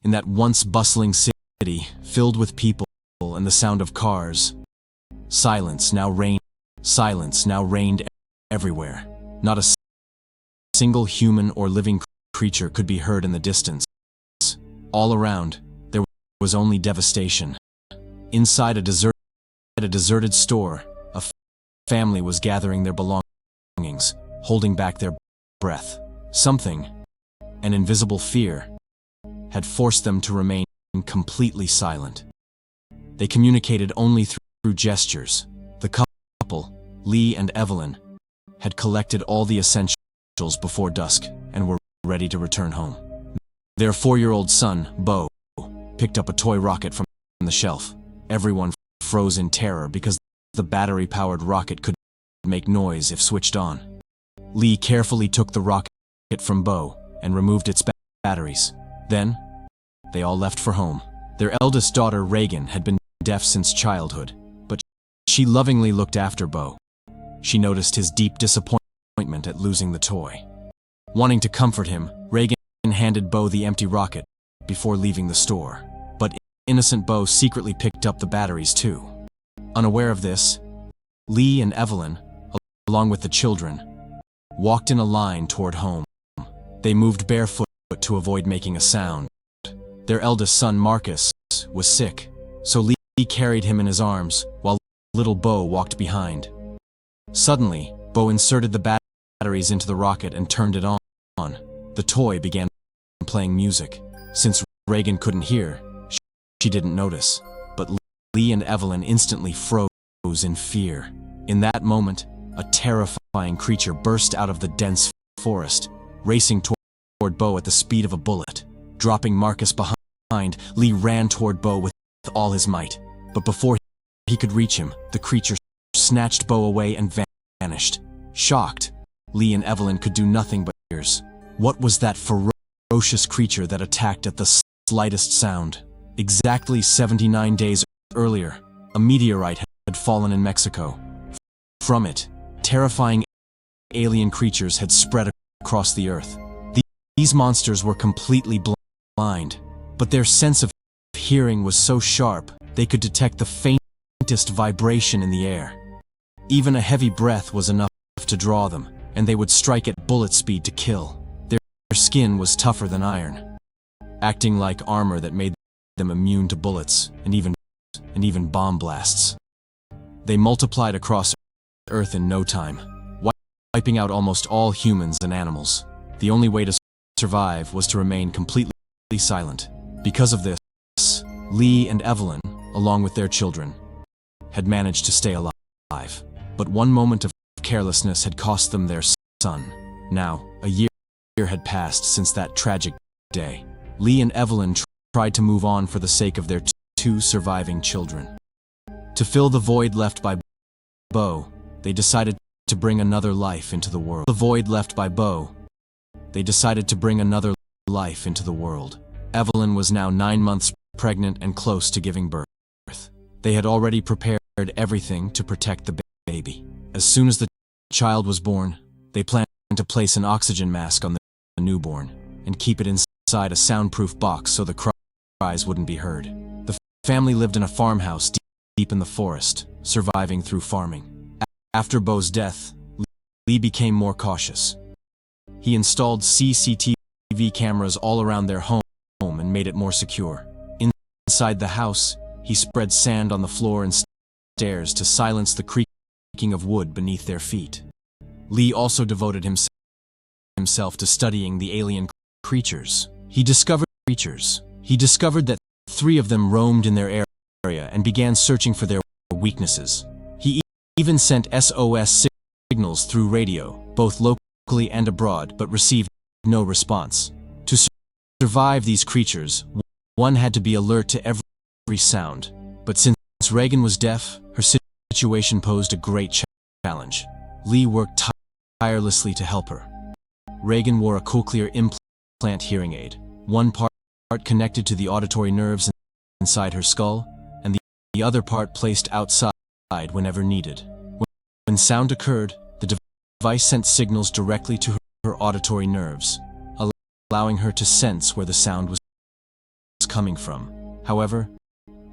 In that once bustling city, filled with people and the sound of cars, silence now reigned everywhere. Not a single human or living creature could be heard in the distance. All around, there was only devastation. Inside a deserted store, a family was gathering their belongings, holding back their breath. Something, an invisible fear, had forced them to remain completely silent. They communicated only through gestures. The couple, Lee and Evelyn, had collected all the essentials before dusk and were ready to return home. Their 4-year-old son, Bo, picked up a toy rocket from the shelf. Everyone froze in terror because the battery-powered rocket could make noise if switched on. Lee carefully took the rocket from Bo and removed its batteries. Then, they all left for home. Their eldest daughter, Reagan, had been deaf since childhood, but she lovingly looked after Bo. She noticed his deep disappointment at losing the toy. Wanting to comfort him, Reagan handed Bo the empty rocket before leaving the store. But innocent Bo secretly picked up the batteries too. Unaware of this, Lee and Evelyn, along with the children, walked in a line toward home. They moved barefoot to avoid making a sound. Their eldest son, Marcus, was sick, so Lee carried him in his arms while little Bo walked behind. Suddenly, Bo inserted the batteries into the rocket and turned it on. The toy began playing music. Since Reagan couldn't hear, she didn't notice, but Lee and Evelyn instantly froze in fear. In that moment, a terrifying creature burst out of the dense forest, racing toward Bo at the speed of a bullet. Dropping Marcus behind, Lee ran toward Bo with all his might. But before he could reach him, the creature snatched Bo away and vanished. Shocked, Lee and Evelyn could do nothing but ears. What was that ferocious creature that attacked at the slightest sound? Exactly 79 days earlier, a meteorite had fallen in Mexico. From it, terrifying alien creatures had spread across the earth. These monsters were completely blind, but their sense of hearing was so sharp they could detect the faintest vibration in the air. Even a heavy breath was enough to draw them, and they would strike at bullet speed to kill. Their skin was tougher than iron, acting like armor that made them immune to bullets and even bomb blasts. They multiplied across Earth in no time, wiping out almost all humans and animals. The only way to survive was to remain completely silent. Because of this, Lee and Evelyn, along with their children, had managed to stay alive. But one moment of carelessness had cost them their son. Now, a year had passed since that tragic day. Lee and Evelyn tried to move on for the sake of their two surviving children. To fill the void left by Bo, they decided to bring another life into the world. Evelyn was now 9 months pregnant and close to giving birth. They had already prepared everything to protect the baby. As soon as the child was born, they planned to place an oxygen mask on the newborn and keep it inside a soundproof box so the cries wouldn't be heard. The family lived in a farmhouse deep in the forest, surviving through farming. After Bo's death, Lee became more cautious. He installed CCTV cameras all around their home and made it more secure. Inside the house, he spread sand on the floor and stairs to silence the creaking of wood beneath their feet. Lee also devoted himself to studying the alien creatures. He discovered that 3 of them roamed in their area and began searching for their weaknesses. He even sent SOS signals through radio, both locally and abroad, but received no response. To survive these creatures, one had to be alert to every sound. But since Reagan was deaf, her situation posed a great challenge. Lee worked tirelessly to help her. Reagan wore a cochlear implant hearing aid, one part connected to the auditory nerves inside her skull, and the other part placed outside whenever needed. When sound occurred, the device sent signals directly to her auditory nerves, allowing her to sense where the sound was coming from. However,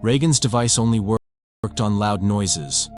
Reagan's device only worked on loud noises,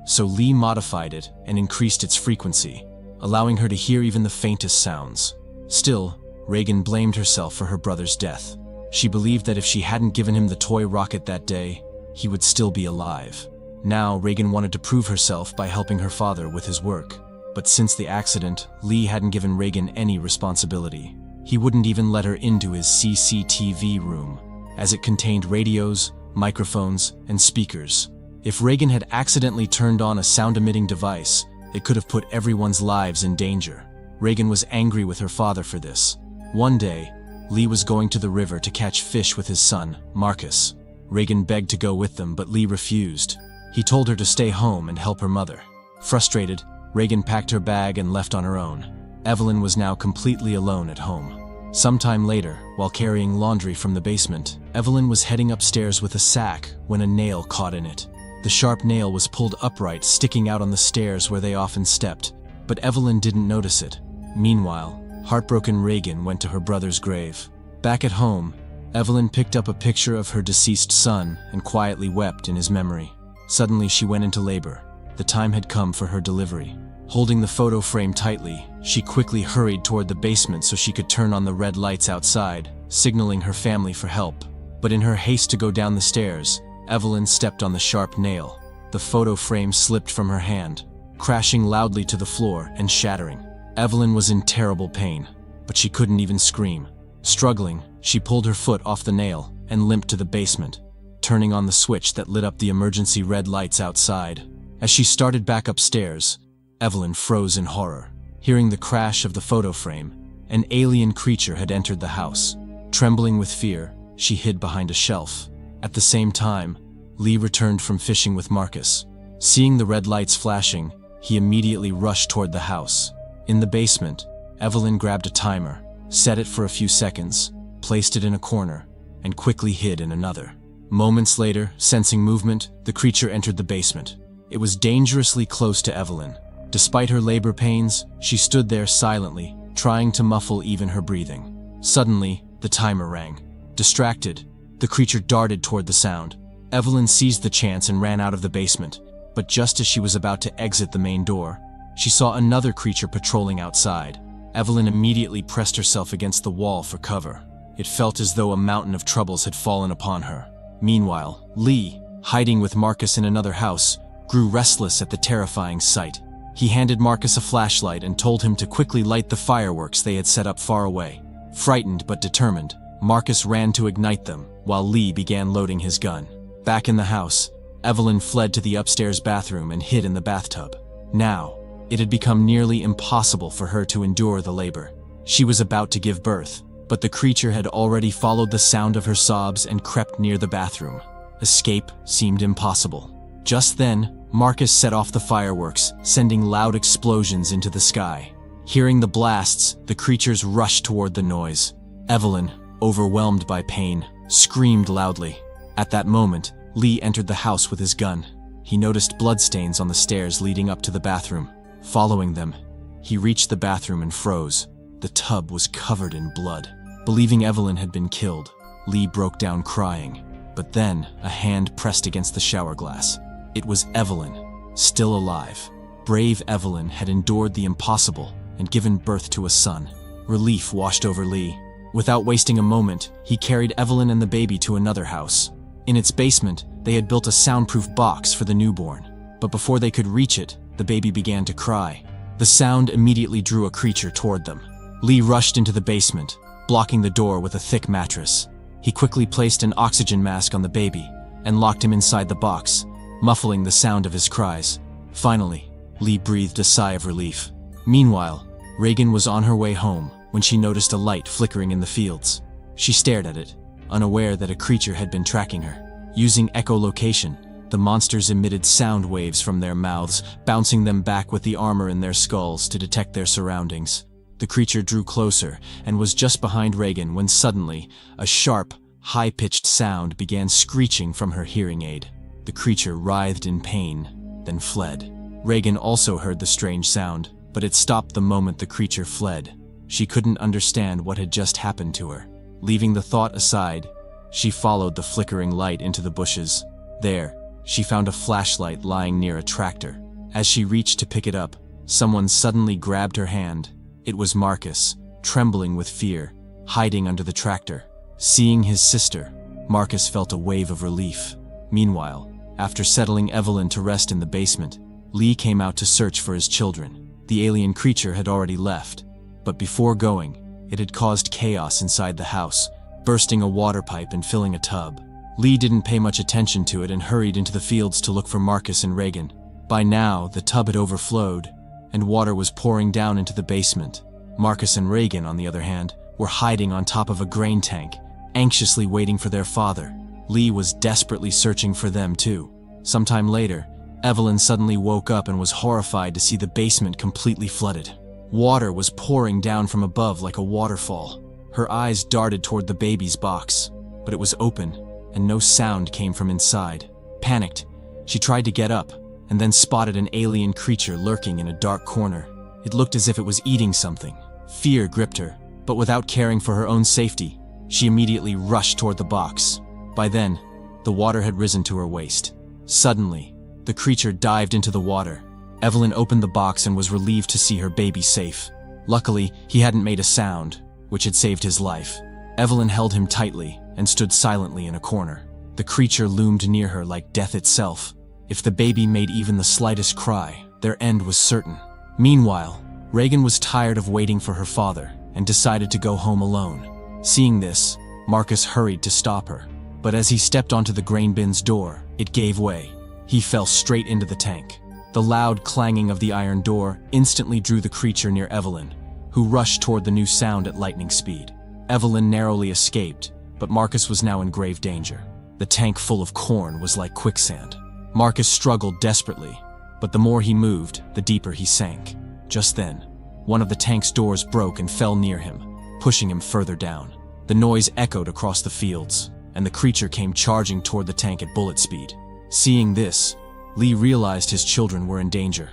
so Lee modified it and increased its frequency, allowing her to hear even the faintest sounds. Still, Reagan blamed herself for her brother's death. She believed that if she hadn't given him the toy rocket that day, he would still be alive. Now, Reagan wanted to prove herself by helping her father with his work. But since the accident, Lee hadn't given Reagan any responsibility. He wouldn't even let her into his CCTV room, as it contained radios, microphones, and speakers. If Reagan had accidentally turned on a sound-emitting device, it could have put everyone's lives in danger. Reagan was angry with her father for this. One day, Lee was going to the river to catch fish with his son, Marcus. Reagan begged to go with them, but Lee refused. He told her to stay home and help her mother. Frustrated, Reagan packed her bag and left on her own. Evelyn was now completely alone at home. Sometime later, while carrying laundry from the basement, Evelyn was heading upstairs with a sack when a nail caught in it. The sharp nail was pulled upright, sticking out on the stairs where they often stepped, but Evelyn didn't notice it. Meanwhile, heartbroken Reagan went to her brother's grave. Back at home, Evelyn picked up a picture of her deceased son and quietly wept in his memory. Suddenly, she went into labor. The time had come for her delivery. Holding the photo frame tightly, she quickly hurried toward the basement so she could turn on the red lights outside, signaling her family for help. But in her haste to go down the stairs, Evelyn stepped on the sharp nail. The photo frame slipped from her hand, crashing loudly to the floor and shattering. Evelyn was in terrible pain, but she couldn't even scream. Struggling, she pulled her foot off the nail and limped to the basement, turning on the switch that lit up the emergency red lights outside. As she started back upstairs, Evelyn froze in horror. Hearing the crash of the photo frame, an alien creature had entered the house. Trembling with fear, she hid behind a shelf. At the same time, Lee returned from fishing with Marcus. Seeing the red lights flashing, he immediately rushed toward the house. In the basement, Evelyn grabbed a timer, set it for a few seconds, placed it in a corner, and quickly hid in another. Moments later, sensing movement, the creature entered the basement. It was dangerously close to Evelyn. Despite her labor pains, she stood there silently, trying to muffle even her breathing. Suddenly, the timer rang. Distracted, the creature darted toward the sound. Evelyn seized the chance and ran out of the basement, but just as she was about to exit the main door, she saw another creature patrolling outside. Evelyn immediately pressed herself against the wall for cover. It felt as though a mountain of troubles had fallen upon her. Meanwhile, Lee, hiding with Marcus in another house, grew restless at the terrifying sight. He handed Marcus a flashlight and told him to quickly light the fireworks they had set up far away. Frightened but determined, Marcus ran to ignite them, while Lee began loading his gun. Back in the house, Evelyn fled to the upstairs bathroom and hid in the bathtub. Now, it had become nearly impossible for her to endure the labor. She was about to give birth, but the creature had already followed the sound of her sobs and crept near the bathroom. Escape seemed impossible. Just then, Marcus set off the fireworks, sending loud explosions into the sky. Hearing the blasts, the creatures rushed toward the noise. Evelyn, overwhelmed by pain, screamed loudly. At that moment, Lee entered the house with his gun. He noticed bloodstains on the stairs leading up to the bathroom. Following them, he reached the bathroom and froze. The tub was covered in blood. Believing Evelyn had been killed, Lee broke down crying. But then, a hand pressed against the shower glass. It was Evelyn, still alive. Brave Evelyn had endured the impossible and given birth to a son. Relief washed over Lee. Without wasting a moment, he carried Evelyn and the baby to another house. In its basement, they had built a soundproof box for the newborn. But before they could reach it, the baby began to cry. The sound immediately drew a creature toward them. Lee rushed into the basement, blocking the door with a thick mattress. He quickly placed an oxygen mask on the baby and locked him inside the box, muffling the sound of his cries. Finally, Lee breathed a sigh of relief. Meanwhile, Reagan was on her way home when she noticed a light flickering in the fields. She stared at it, unaware that a creature had been tracking her. Using echolocation, the monsters emitted sound waves from their mouths, bouncing them back with the armor in their skulls to detect their surroundings. The creature drew closer and was just behind Reagan when suddenly, a sharp, high-pitched sound began screeching from her hearing aid. The creature writhed in pain, then fled. Reagan also heard the strange sound, but it stopped the moment the creature fled. She couldn't understand what had just happened to her. Leaving the thought aside, She followed the flickering light into the bushes. There, she found a flashlight lying near a tractor. As she reached to pick it up, someone suddenly grabbed her hand. It was Marcus, trembling with fear, hiding under the tractor. Seeing his sister, Marcus felt a wave of relief. Meanwhile, after settling Evelyn to rest in the basement, Lee came out to search for his children. The alien creature had already left, but before going, it had caused chaos inside the house, bursting a water pipe and filling a tub. Lee didn't pay much attention to it and hurried into the fields to look for Marcus and Reagan. By now, the tub had overflowed, and water was pouring down into the basement. Marcus and Reagan, on the other hand, were hiding on top of a grain tank, anxiously waiting for their father. Lee was desperately searching for them too. Sometime later, Evelyn suddenly woke up and was horrified to see the basement completely flooded. Water was pouring down from above like a waterfall. Her eyes darted toward the baby's box, but it was open, and no sound came from inside. Panicked, she tried to get up, and then spotted an alien creature lurking in a dark corner. It looked as if it was eating something. Fear gripped her, but without caring for her own safety, she immediately rushed toward the box. By then, the water had risen to her waist. Suddenly, the creature dived into the water. Evelyn opened the box and was relieved to see her baby safe. Luckily, he hadn't made a sound, which had saved his life. Evelyn held him tightly and stood silently in a corner. The creature loomed near her like death itself. If the baby made even the slightest cry, their end was certain. Meanwhile, Reagan was tired of waiting for her father and decided to go home alone. Seeing this, Marcus hurried to stop her. But as he stepped onto the grain bin's door, it gave way. He fell straight into the tank. The loud clanging of the iron door instantly drew the creature near Evelyn, who rushed toward the new sound at lightning speed. Evelyn narrowly escaped, but Marcus was now in grave danger. The tank full of corn was like quicksand. Marcus struggled desperately, but the more he moved, the deeper he sank. Just then, one of the tank's doors broke and fell near him, pushing him further down. The noise echoed across the fields, and the creature came charging toward the tank at bullet speed. Seeing this, Lee realized his children were in danger.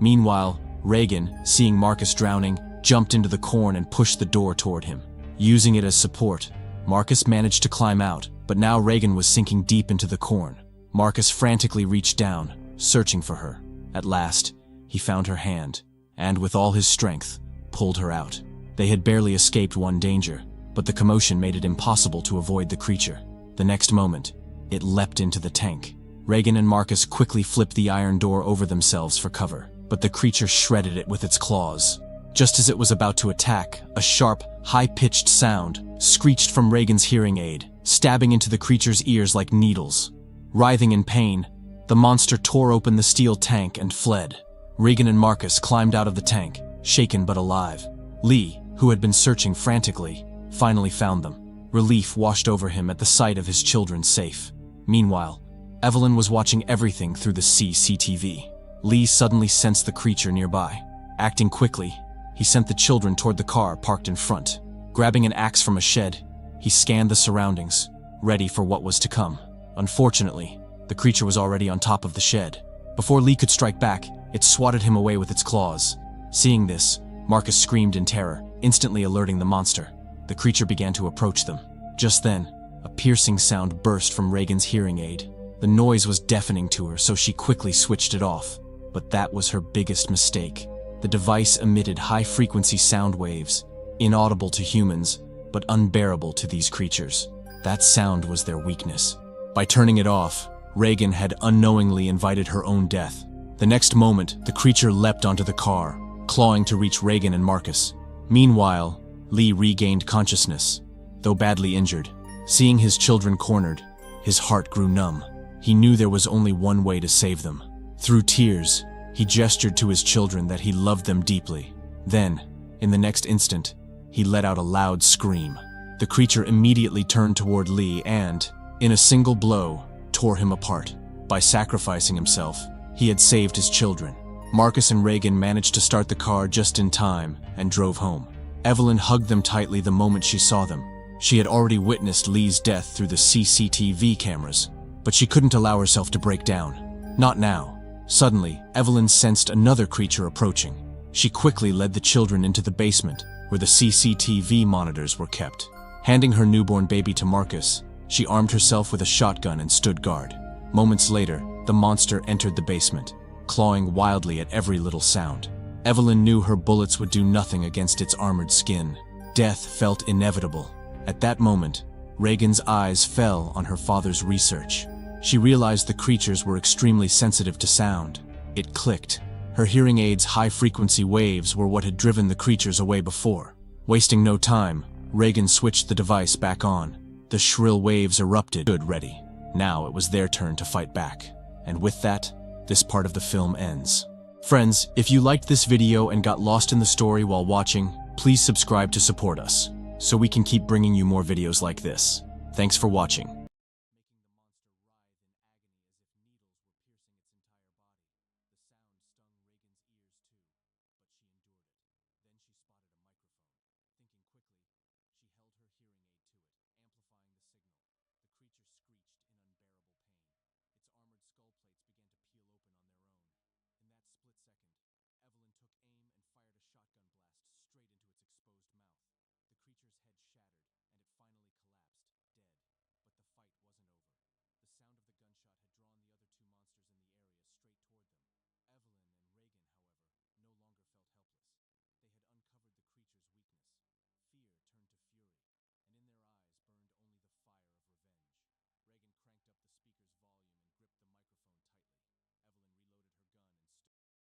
Meanwhile, Reagan, seeing Marcus drowning, jumped into the corn and pushed the door toward him. Using it as support, Marcus managed to climb out, but now Reagan was sinking deep into the corn. Marcus frantically reached down, searching for her. At last, he found her hand, and with all his strength, pulled her out. They had barely escaped one danger, but the commotion made it impossible to avoid the creature. The next moment, it leapt into the tank. Reagan and Marcus quickly flipped the iron door over themselves for cover, but the creature shredded it with its claws. Just as it was about to attack, a sharp, high-pitched sound screeched from Reagan's hearing aid, stabbing into the creature's ears like needles. Writhing in pain, the monster tore open the steel tank and fled. Reagan and Marcus climbed out of the tank, shaken but alive. Lee, who had been searching frantically, finally found them. Relief washed over him at the sight of his children safe. Meanwhile, Evelyn was watching everything through the CCTV. Lee suddenly sensed the creature nearby. Acting quickly, he sent the children toward the car parked in front. Grabbing an axe from a shed, he scanned the surroundings, ready for what was to come. Unfortunately, the creature was already on top of the shed. Before Lee could strike back, it swatted him away with its claws. Seeing this, Marcus screamed in terror, instantly alerting the monster. The creature began to approach them. Just then, a piercing sound burst from Reagan's hearing aid. The noise was deafening to her, so she quickly switched it off. But that was her biggest mistake. The device emitted high-frequency sound waves, inaudible to humans, but unbearable to these creatures. That sound was their weakness. By turning it off, Reagan had unknowingly invited her own death. The next moment, the creature leapt onto the car, clawing to reach Reagan and Marcus. Meanwhile, Lee regained consciousness, though badly injured. Seeing his children cornered, his heart grew numb. He knew there was only one way to save them. Through tears, he gestured to his children that he loved them deeply. Then, in the next instant, he let out a loud scream. The creature immediately turned toward Lee and, in a single blow, tore him apart. By sacrificing himself, he had saved his children. Marcus and Reagan managed to start the car just in time and drove home. Evelyn hugged them tightly the moment she saw them. She had already witnessed Lee's death through the CCTV cameras, but she couldn't allow herself to break down. Not now. Suddenly, Evelyn sensed another creature approaching. She quickly led the children into the basement, where the CCTV monitors were kept. Handing her newborn baby to Marcus, She armed herself with a shotgun and stood guard. Moments later, the monster entered the basement, clawing wildly at every little sound. Evelyn knew her bullets would do nothing against its armored skin. Death felt inevitable. At that moment, Reagan's eyes fell on her father's research. She realized the creatures were extremely sensitive to sound. It clicked. Her hearing aid's high-frequency waves were what had driven the creatures away before. Wasting no time, Reagan switched the device back on. The shrill waves erupted. Good, ready. Now it was their turn to fight back. And with that, this part of the film ends. Friends, if you liked this video and got lost in the story while watching, please subscribe to support us, so we can keep bringing you more videos like this. Thanks for watching.